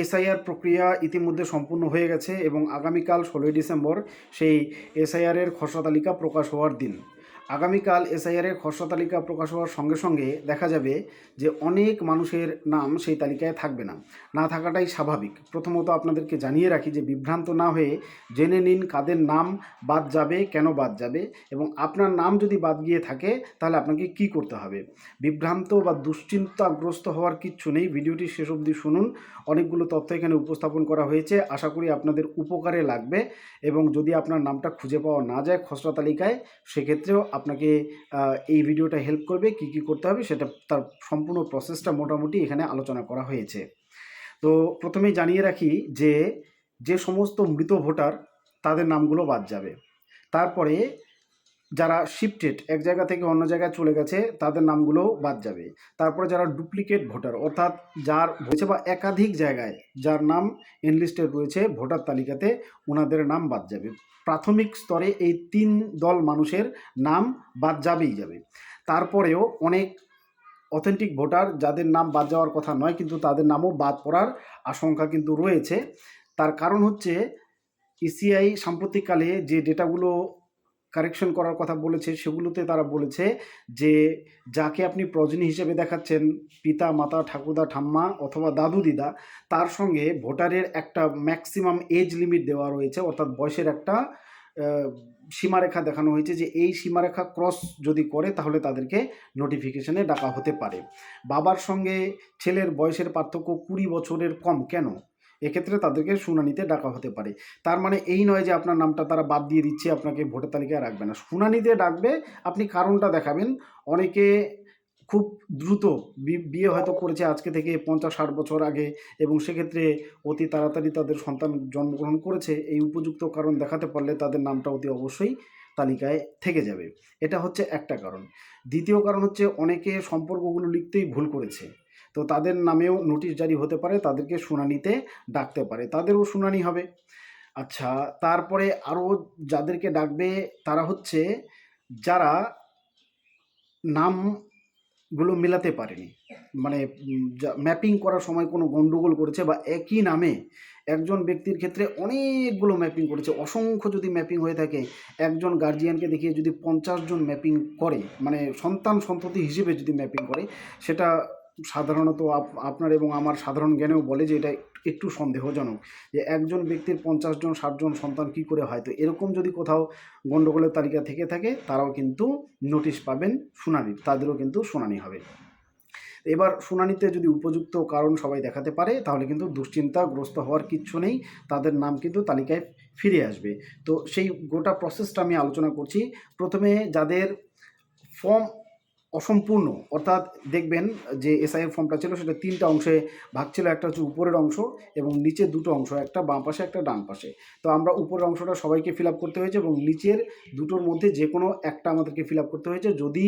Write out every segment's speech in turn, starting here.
SIR প্রক্রিয়া ইতিমধ্যে সম্পূর্ণ হয়ে গেছে এবং আগামীকাল 16ই ডিসেম্বর সেই এসআইআরের খসড়া তালিকা প্রকাশ হওয়ার দিন। আগামীকাল এসআইআরের খসড়া তালিকা প্রকাশ হওয়ার সঙ্গে সঙ্গে দেখা যাবে যে অনেক মানুষের নাম সেই তালিকায় থাকবে না, না থাকাটাই স্বাভাবিক। প্রথমত আপনাদেরকে জানিয়ে রাখি যে বিভ্রান্ত না হয়ে জেনে নিন কাদের নাম বাদ যাবে, কেন বাদ যাবে, এবং আপনার নাম যদি বাদ গিয়ে থাকে তাহলে আপনাকে কি করতে হবে। বিভ্রান্ত বা দুশ্চিন্তাগ্রস্ত হওয়ার কিচ্ছু নেই, ভিডিওটি শেষ অবধি শুনুন। অনেকগুলো তথ্য এখানে উপস্থাপন করা হয়েছে, আশা করি আপনাদের উপকারে লাগবে। এবং যদি আপনার নামটা খুঁজে পাওয়া না যায় খসড়া তালিকায়, সেক্ষেত্রেও আপনাকে এই ভিডিওটা হেল্প করবে। কি কি করতে হবে সেটা তার সম্পূর্ণ প্রসেসটা মোটামুটি এখানে আলোচনা করা হয়েছে। তো প্রথমেই জানিয়ে রাখি যে যে সমস্ত মৃত ভোটার তাদের নামগুলো বাদ যাবে। তারপরে যারা শিফটেড, এক জায়গা থেকে অন্য জায়গায় চলে গেছে, তাদের নামগুলো বাদ যাবে। তারপরে যারা ডুপ্লিকেট ভোটার, অর্থাৎ যার হয়েছে বা একাধিক জায়গায় যার নাম এনলিস্টেড রয়েছে ভোটার তালিকাতে, ওনাদের নাম বাদ যাবে। প্রাথমিক স্তরে এই 3 দল মানুষের নাম বাদ যাবেই যাবে। তারপরেও অনেক অথেন্টিক ভোটার যাদের নাম বাদ যাওয়ার কথা নয়, কিন্তু তাদের নামও বাদ পড়ার আশঙ্কা কিন্তু রয়েছে। তার কারণ হচ্ছে ইসিআই সাম্প্রতিককালে যে ডেটাগুলো কারেকশন করার কথা বলেছে, সেগুলোতে তারা বলেছে যে যাকে আপনি প্রজনী হিসেবে দেখাচ্ছেন, পিতা, মাতা, ঠাকুরদা, ঠাম্মা অথবা দাদু, দিদা, তার সঙ্গে ভোটারের একটা ম্যাক্সিমাম এজ লিমিট দেওয়া রয়েছে, অর্থাৎ বয়সের একটা সীমারেখা দেখানো হয়েছে যে এই সীমারেখা ক্রস যদি করে তাহলে তাদেরকে নোটিফিকেশনে ডাকা হতে পারে। বাবার সঙ্গে ছেলের বয়সের পার্থক্য 20 বছরের কম কেন, এক্ষেত্রে তাদেরকে শুনানিতে ডাকা হতে পারে। তার মানে এই নয় যে আপনার নামটা তারা বাদ দিয়ে দিচ্ছে, আপনাকে ভোটার তালিকায় রাখবে না। শুনানিতে ডাকবে, আপনি কারণটা দেখাবেন। অনেকে খুব দ্রুত বিয়ে হয়তো করেছে আজকে থেকে 50-60 বছর আগে, এবং সেক্ষেত্রে অতি তাড়াতাড়ি তাদের সন্তান জন্মগ্রহণ করেছে। এই উপযুক্ত কারণ দেখাতে পারলে তাদের নামটা অতি অবশ্যই তালিকায় থেকে যাবে। এটা হচ্ছে একটা কারণ। দ্বিতীয় কারণ হচ্ছে অনেকে সম্পর্কগুলো লিখতেই ভুল করেছে, তো তাদের নামেও নোটিশ জারি হতে পারে, তাদেরকে শুনানিতে ডাকতে পারে, তাদেরও শুনানি হবে। আচ্ছা, তারপরে আরও যাদেরকে ডাকবে তারা হচ্ছে যারা নামগুলো মেলাতে পারেনি, মানে ম্যাপিং করার সময় কোনো গণ্ডগোল করেছে, বা একই নামে একজন ব্যক্তির ক্ষেত্রে অনেকগুলো ম্যাপিং করেছে, অসংখ্য যদি ম্যাপিং হয়ে থাকে, একজন গার্জিয়ানকে দেখিয়ে যদি 50 জন ম্যাপিং করে, মানে সন্তান সন্ততি হিসেবে যদি ম্যাপিং করে, সেটা সাধারণত আপনার এবং আমার সাধারণ জ্ঞানেও বলে যে এটা একটু সন্দেহজনক, যে একজন ব্যক্তির 50 জন 60 জন সন্তান কী করে হয়। তো এরকম যদি কোথাও গণ্ডগোলের তালিকা থেকে থাকে, তারাও কিন্তু নোটিশ পাবেন শুনানির, তাদেরও কিন্তু শুনানি হবে। এবার শুনানিতে যদি উপযুক্ত কারণ সবাই দেখাতে পারে, তাহলে কিন্তু দুশ্চিন্তাগ্রস্ত হওয়ার কিচ্ছু নেই, তাদের নাম কিন্তু তালিকায় ফিরে আসবে। তো সেই গোটা প্রসেসটা আমি আলোচনা করছি। প্রথমে যাদের ফর্ম অসম্পূর্ণ, অর্থাৎ দেখবেন যে এসআইয়ের ফর্মটা ছিল সেটা 3টা অংশে ভাগ ছিল। একটা হচ্ছে উপরের অংশ এবং নিচের 2টো অংশ, একটা বাম পাশে একটা ডান পাশে। তো আমরা উপরের অংশটা সবাইকে ফিল আপ করতে হয়েছে এবং নিচের দুটোর মধ্যে যে কোনো একটা আমাদেরকে ফিল আপ করতে হয়েছে। যদি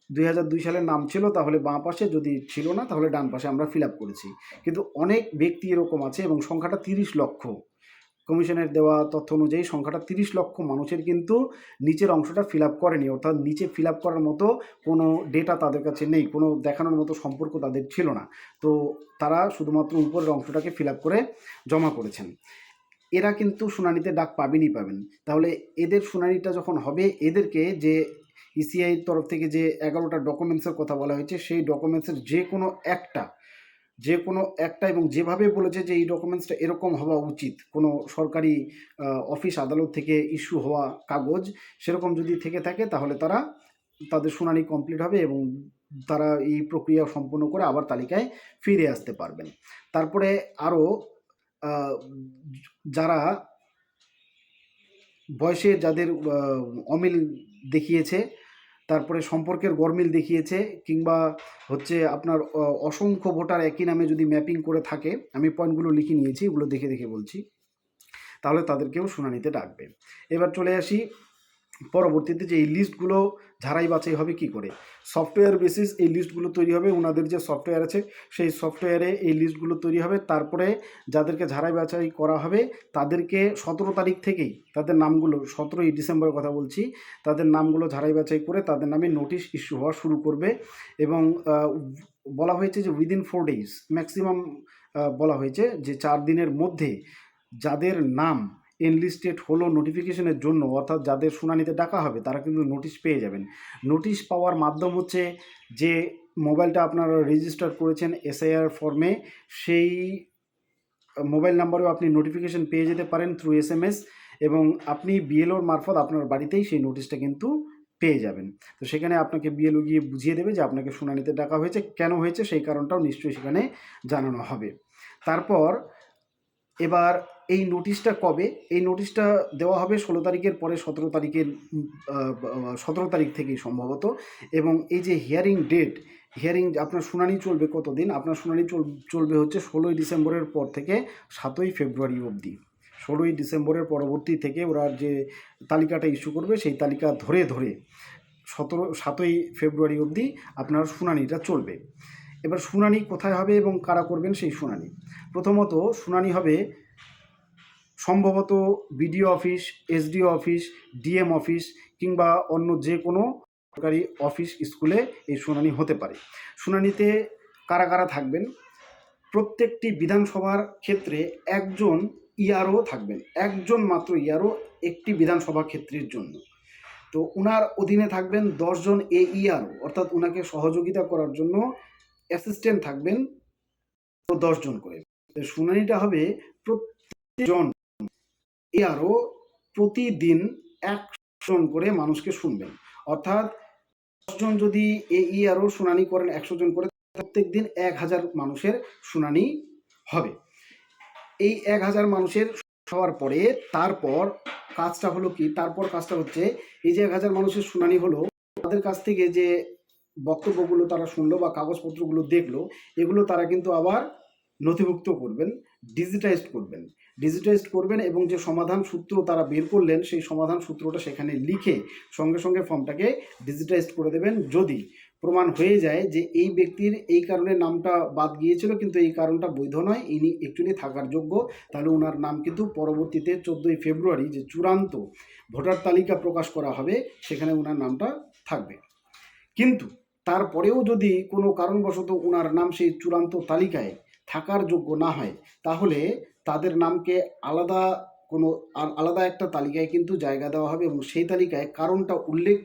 2002 সালের নাম ছিল তাহলে বাঁ পাশে, যদি ছিল না তাহলে ডান পাশে আমরা ফিল আপ করেছি। কিন্তু অনেক ব্যক্তি এরকম আছে এবং সংখ্যাটা 30 লক্ষ, কমিশনের দেওয়া তথ্য অনুযায়ী সংখ্যাটা 30 লক্ষ মানুষের কিন্তু নিচের অংশটা ফিল আপ করেনি, অর্থাৎ নিচে ফিল আপ করার মতো কোনো ডেটা তাদের কাছে নেই, কোনো দেখানোর মতো সম্পর্ক তাদের ছিল না। তো তারা শুধুমাত্র উপরের অংশটাকে ফিল আপ করে জমা করেছেন। এরা কিন্তু শুনানিতে ডাক পাবেনই পাবেন। তাহলে এদের শুনানিটা যখন হবে, এদেরকে যে ইসিআইয়ের তরফ থেকে যে 11টা ডকুমেন্টসের কথা বলা হয়েছে, সেই ডকুমেন্টসের যে কোনো একটা এবং যেভাবে বলেছে যে এই ডকুমেন্টসটা এরকম হওয়া উচিত, কোনো সরকারি অফিস আদালত থেকে ইস্যু হওয়া কাগজ, সেরকম যদি থেকে থাকে তাহলে তাদের শুনানি কমপ্লিট হবে এবং তারা এই প্রক্রিয়া সম্পূর্ণ করে আবার তালিকায় ফিরে আসতে পারবেন। তারপরে আরও যারা বয়সে যাদের অমিল দেখিয়েছে, তারপরে সম্পর্কের গরমিল দেখিয়েছে, কিংবা হচ্ছে আপনার অসংখ্য ভোটার একই নামে যদি ম্যাপিং করে থাকে, আমি পয়েন্টগুলো লিখে নিয়েছি, এগুলো দেখে দেখে বলছি, তাহলে তাদেরকেও শুনানিতে ডাকবে। এবার চলে আসি পরবর্তীতে যে এই লিস্টগুলো ঝাড়াই বাছাই হবে কি করে। সফটওয়্যার বেসিস এই লিস্টগুলো তৈরি হবে, ওনাদের যে সফটওয়্যার আছে সেই সফটওয়্যারে এই লিস্টগুলো তৈরি হবে। তারপরে যাদেরকে ঝাড়াই বাছাই করা হবে তাদেরকে 17 তারিখ থেকেই তাদের নামগুলো, 17ই ডিসেম্বরের কথা বলছি, তাদের নামগুলো ঝাড়াই বাছাই করে তাদের নামে নোটিশ ইস্যু হওয়া শুরু করবে। এবং বলা হয়েছে যে উইদিন 4 days, ম্যাক্সিমাম বলা হয়েছে যে 4 দিনের মধ্যে যাদের নাম এনলিস্টেড হলো নোটিফিকেশনের জন্য, অর্থাৎ যাদের শুনানিতে ডাকা হবে তারা কিন্তু নোটিশ পেয়ে যাবেন। নোটিশ পাওয়ার মাধ্যম হচ্ছে যে মোবাইলটা আপনারা রেজিস্টার করেছেন এসআইআর ফর্মে, সেই মোবাইল নাম্বারেও আপনি নোটিফিকেশন পেয়ে যেতে পারেন থ্রু এসএমএস, এবং আপনি বিএলওর মারফত আপনার বাড়িতেই সেই নোটিশটা কিন্তু পেয়ে যাবেন। তো সেখানে আপনাকে বিএলও গিয়ে বুঝিয়ে দেবে যে আপনাকে শুনানিতে ডাকা হয়েছে, কেন হয়েছে সেই কারণটাও নিশ্চয়ই সেখানে জানানো হবে। তারপর এবার এই নোটিশটা কবে? এই নোটিশটা দেওয়া হবে 16 তারিখের পরে 17 তারিখের 17 তারিখ থেকেই সম্ভবত। এবং এই যে হিয়ারিং ডেট, হিয়ারিং আপনার শুনানি চলবে কতদিন? আপনার শুনানি চলবে হচ্ছে 16ই ডিসেম্বরের পর থেকে 7ই ফেব্রুয়ারি অবধি। 16ই ডিসেম্বরের পরবর্তী থেকে ওরা যে তালিকাটা ইস্যু করবে সেই তালিকা ধরে ধরে 7ই ফেব্রুয়ারি অবধি আপনার শুনানিটা চলবে। এবার শুনানি কোথায় হবে এবং কারা করবেন সেই শুনানি? প্রথমত শুনানি হবে সম্ভবত BDO office, SDO office, DM office কিংবা অন্য যে কোনো সরকারি অফিস, স্কুলে এই শুনানি হতে পারে। শুনানিতে কারা কারা থাকবেন? প্রত্যেকটি বিধানসভার ক্ষেত্রে একজন ইআরও থাকবেন, একজন মাত্র ইআরও একটি বিধানসভা ক্ষেত্রের জন্য। তো ওনার অধীনে থাকবেন 10 জন এইআরও, অর্থাৎ ওনাকে সহযোগিতা করার জন্য অ্যাসিস্ট্যান্ট থাকবেন 10 জন করে। শুনানিটা হবে প্রত্যেকজন এআরও প্রতিদিন 100 জন করে মানুষকে শুনবেন, অর্থাৎ 10 জন যদি এইআরও শুনানি করেন 100 জন করে, প্রত্যেক দিন 1000 মানুষের শুনানি হবে। এই 1000 মানুষের হওয়ার পরে তারপর কাজটা হলো কি? তারপর কাজটা হচ্ছে এই যে 1000 মানুষের শুনানি হলো, তাদের কাছ থেকে যে বক্তব্যগুলো তারা শুনলো বা কাগজপত্রগুলো দেখলো, এগুলো তারা কিন্তু আবার নথিভুক্ত করবেন, ডিজিটাইজড করবেন এবং যে সমাধান সূত্র তারা বের করলেন সেই সমাধান সূত্রটা সেখানে লিখে সঙ্গে সঙ্গে ফর্মটাকে ডিজিটাইজড করে দেবেন। যদি প্রমাণ হয়ে যায় যে এই ব্যক্তির এই কারণে নামটা বাদ গিয়েছিল কিন্তু এই কারণটা বৈধ নয়, ইনি অ্যাকচুয়ালি থাকার যোগ্য, তাহলে ওনার নাম কিন্তু পরবর্তীতে 14ই ফেব্রুয়ারি যে চূড়ান্ত ভোটার তালিকা প্রকাশ করা হবে সেখানে ওনার নামটা থাকবে। কিন্তু তারপরেও যদি কোনো কারণবশত ওনার নাম সেই চূড়ান্ত তালিকায় থাকার যোগ্য না হয়, তাহলে তাদের নামকে আলাদা একটা তালিকায় কিন্তু জায়গা দেওয়া হবে এবং সেই তালিকায় কারণটা উল্লেখ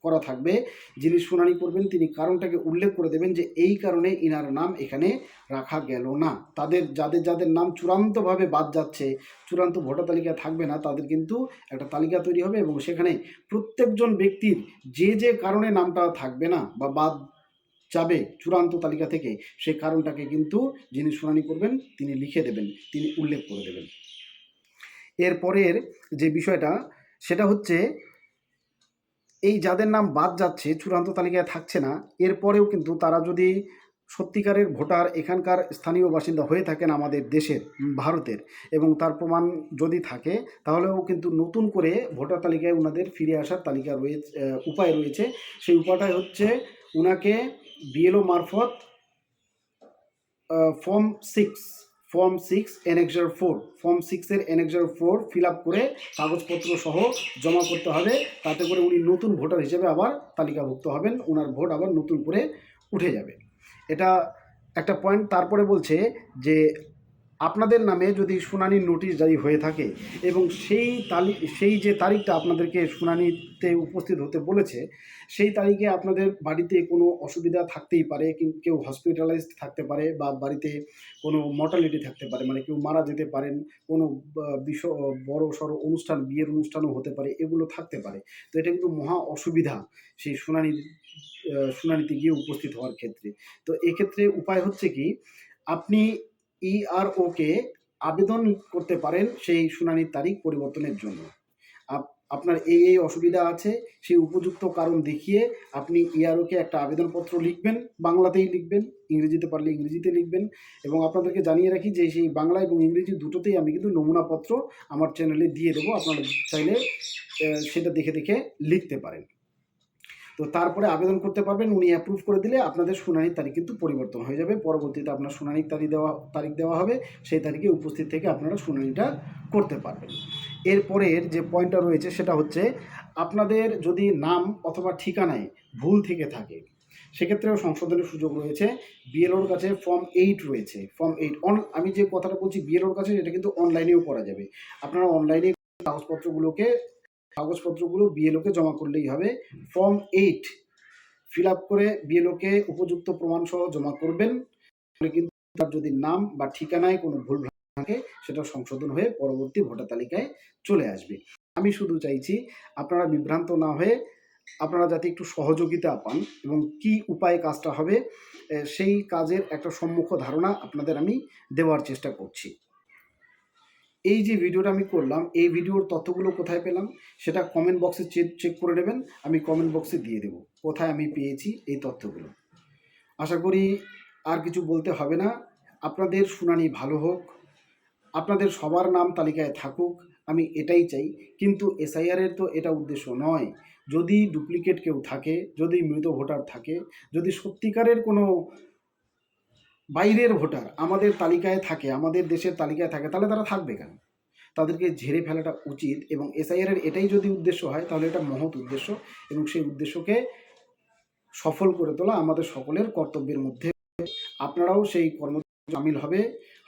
করা থাকবে। যিনি শুনানি করবেন তিনি কারণটাকে উল্লেখ করে দেবেন যে এই কারণে ইনার নাম এখানে রাখা গেল না। যাদের নাম চূড়ান্তভাবে বাদ যাচ্ছে, চূড়ান্ত ভোটার তালিকায় থাকবে না, তাদের কিন্তু একটা তালিকা তৈরি হবে এবং সেখানে প্রত্যেকজন ব্যক্তির যে কারণে নামটা থাকবে না বা বাদ যাবে চূড়ান্ত তালিকা থেকে, সেই কারণটাকে কিন্তু যিনি শুনানি করবেন তিনি লিখে দেবেন, তিনি উল্লেখ করে দেবেন। এরপরের যে বিষয়টা সেটা হচ্ছে এই যাদের নাম বাদ যাচ্ছে, চূড়ান্ত তালিকায় থাকছে না, এরপরেও কিন্তু তারা যদি সত্যিকারের ভোটার, এখানকার স্থানীয় বাসিন্দা হয়ে থাকেন আমাদের দেশের, ভারতের, এবং তার প্রমাণ যদি থাকে, তাহলেও কিন্তু নতুন করে ভোটার তালিকায় ওনাদের ফিরে আসার উপায় রয়েছে। সেই উপায়টাই হচ্ছে ওনাকে বিএলও মারফত ফর্ম 6 অ্যানেক্সার 4 ফর্ম 6-এর অ্যানেক্সার 4 ফিল আপ করে কাগজপত্র সহ জমা করতে হবে। তাতে করে উনি নতুন ভোটার হিসেবে আবার তালিকাভুক্ত হবেন, ওনার ভোট আবার নতুন করে উঠে যাবে। এটা একটা পয়েন্ট। তারপরে বলছে যে আপনাদের নামে যদি শুনানির নোটিশ জারি হয়ে থাকে এবং সেই যে তারিখটা আপনাদেরকে শুনানিতে উপস্থিত হতে বলেছে, সেই তারিখে আপনাদের বাড়িতে কোনো অসুবিধা থাকতেই পারে, কেউ হসপিটালাইজড থাকতে পারে বা বাড়িতে কোনো মর্টালিটি থাকতে পারে, মানে কেউ মারা যেতে পারেন, কোনো বড় সড়ো অনুষ্ঠান, বিয়ের অনুষ্ঠানও হতে পারে, এগুলো থাকতে পারে। তো এটা কিন্তু মহা অসুবিধা সেই শুনানিতে গিয়ে উপস্থিত হওয়ার ক্ষেত্রে। তো এক্ষেত্রে উপায় হচ্ছে কি, আপনি ইআরওকে আবেদন করতে পারেন সেই শুনানির তারিখ পরিবর্তনের জন্য। আপনার এই অসুবিধা আছে, সেই উপযুক্ত কারণ দেখিয়ে আপনি ইআরওকে একটা আবেদনপত্র লিখবেন, বাংলাতেই লিখবেন, ইংরেজিতে পারলে ইংরেজিতে লিখবেন। এবং আপনাদেরকে জানিয়ে রাখি যে সেই বাংলা এবং ইংরেজি দুটোতেই আমি কিন্তু নমুনাপত্র আমার চ্যানেলে দিয়ে দেবো, আপনারা চাইলে সেটা দেখে দেখে লিখতে পারেন। তো তারপরে আবেদন করতে পারবেন, উনি অ্যাপ্রুভ করে দিলে আপনাদের শুনানির তারিখ কিন্তু পরিবর্তন হয়ে যাবে। পরবর্তীতে আপনার শুনানির তারিখ দেওয়া হবে, সেই তারিখে উপস্থিত থেকে আপনারা শুনানিটা করতে পারবেন। এরপরের যে পয়েন্টটা রয়েছে সেটা হচ্ছে আপনাদের যদি নাম অথবা ঠিকানায় ভুল থেকে থাকে, সেক্ষেত্রেও সংশোধনের সুযোগ রয়েছে। বিএলওর কাছে ফর্ম 8 রয়েছে, ফর্ম 8 আমি যে কথাটা বলছি বিএলওর কাছে, এটা কিন্তু অনলাইনেও করা যাবে। আপনারা অনলাইনে কাগজপত্রগুলো বিএলওকে জমা করলেই হবে। ফর্ম 8 ফিল আপ করে বিএলওকে উপযুক্ত প্রমাণ সহ জমা করবেন। তাহলে কিন্তু তার যদি নাম বা ঠিকানায় কোনো ভুল থাকে সেটা সংশোধন হয়ে পরবর্তী ভোটার তালিকায় চলে আসবে। আমি শুধু চাইছি আপনারা বিভ্রান্ত না হয়ে আপনারা যাতে একটু সহযোগিতা পান এবং কি উপায়ে কাজটা হবে সেই কাজের একটা সম্মুখ ধারণা আপনাদের আমি দেওয়ার চেষ্টা করছি। এই যে ভিডিওটা আমি করলাম, এই ভিডিওর তথ্যগুলো কোথায় পেলাম সেটা কমেন্ট বক্সে চেক করে নেবেন। আমি কমেন্ট বক্সে দিয়ে দেবো কোথায় আমি পেয়েছি এই তথ্যগুলো। আশা করি আর কিছু বলতে হবে না। আপনাদের শুনানি ভালো হোক, আপনাদের সবার নাম তালিকায় থাকুক, আমি এটাই চাই। কিন্তু এসআইআরের তো এটা উদ্দেশ্য নয়। যদি ডুপ্লিকেট কেউ থাকে, যদি মৃত ভোটার থাকে, যদি সত্যিকারের কোনো বাইরের ভোটার আমাদের তালিকায় থাকে, আমাদের দেশের তালিকায় থাকে, তাহলে তারা থাকবে কেন? তাদেরকে ঝেড়ে ফেলাটা উচিত। এবং এসআইআরের এটাই যদি উদ্দেশ্য হয় তাহলে এটা মহৎ উদ্দেশ্য, এবং সেই উদ্দেশ্যকে সফল করে তোলা আমাদের সকলের কর্তব্যের মধ্যে। আপনারাও সেই কর্ম সামিল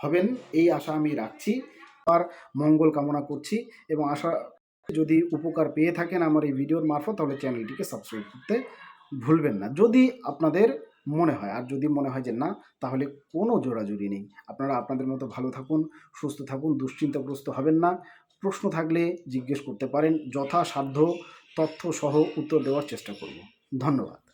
হবেন এই আশা আমি রাখছি। আর মঙ্গল কামনা করছি এবং আশা, যদি উপকার পেয়ে থাকেন আমার এই ভিডিওর মারফত, তাহলে চ্যানেলটিকে সাবস্ক্রাইব করতে ভুলবেন না যদি আপনাদের মনে হয়। আর যদি মনে হয় যে না, তাহলে কোনো জোরাজুরি নেই। আপনারা আপনাদের মতো ভালো থাকুন, সুস্থ থাকুন, দুশ্চিন্তাগ্রস্ত হবেন না। প্রশ্ন থাকলে জিজ্ঞেস করতে পারেন, যথাসাধ্য তথ্য সহ উত্তর দেওয়ার চেষ্টা করব। ধন্যবাদ।